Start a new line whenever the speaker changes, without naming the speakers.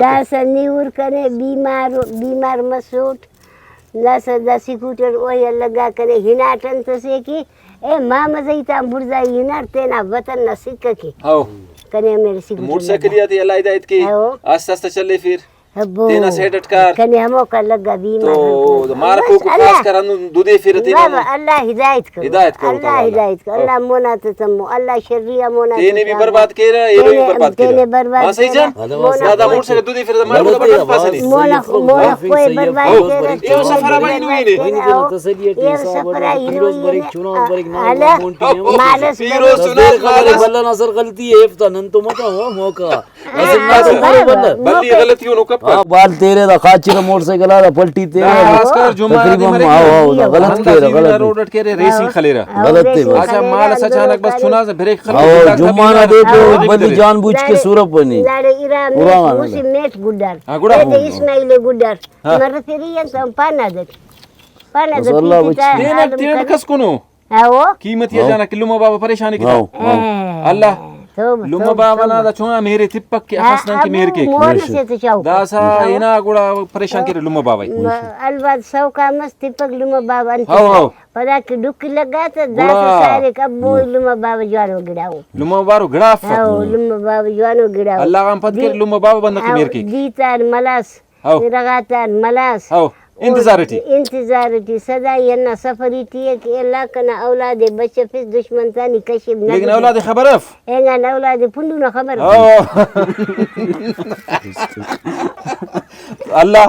लासा नीवर करे बीमार मसूट लासा दसी कुटर ओय लगा करे हिनाटन तसे की ए मामा जईता बुरजा हिनार तेना वतन न सिक्क की
हो
कने मेरे सिक्क
मोटरसाइकिल आती अल्लाह हिदायत की आस्ते आस्ते चले फिर तेना सेट अटकार
कने हमो का लगा बीमार
तो मार को पास करन दूधे फिर तेना
अल्लाह हिदायत करो अल्लाह हिदायत करो अल्लाह मोना तो तमो अल्लाह शरिया मोना
तेने भी बर्बाद केरा ये भी बर्बाद केरा
तेने बर्बाद
सही जा दादा मोटरसाइकिल दूधे फिर मार को बर्बाद पास नहीं
मोना कोई बर्बाद केरा
ये सफरा भाई नहीं ने
ये सफरा हिरोज बरिक चुनाव बरिक ना मालस
फिरोज चुनाव मालस
बल्ला नसर गलती है इफ्ता नन तो मत हो मौका
बल्ली गलती हो नो
हां बाल तेरे दा खाची मोटरसाइकिल आ पलटी तेरे
खासकर जुमा
तकरीबन आओ गलत के
रोड अटके रेसिंग खलेरा
गलत है
अच्छा माल अचानक बस चुना से ब्रेक
आओ जुमा ना देखो बल्ली जानबूझ के सूरत बनी
लाड़े इरा में मुसी मेट गुड्डार ये इस्माइल गुड्डार मर तेरी ये पाना दे
तेन कस कोनो
आओ
कीमत ये जाना किलो बाबा परेशानी की अल्लाह लुम्मा बाबा ना छुआ मेरे तिपक के हसनन की मेर के दासा इना गुड़ा परेशान के लुम्मा बाबा
अलवाद सौ का मस्त तिपक लुम्मा बाबा हां पता कि दुख लगा तो दासा सारे कबो लुम्मा बाबा जानो गिड़ाओ
लुम्मा बारो गिड़ाफ
हां लुम्मा बाबा जानो गिड़ाओ
अल्लाह का पद के लुम्मा बाबा बंद की मेर के
दीतार मलास रगातार मलास
हां इंतजारटी सदा यन्ना सफरीटी है कि अल्लाह कना औलादे बच्चे फिस दुश्मन तानी कशिब लेकिन औलादे खबर अफ
एंगा औलादे पुंडू ना खबर
अल्लाह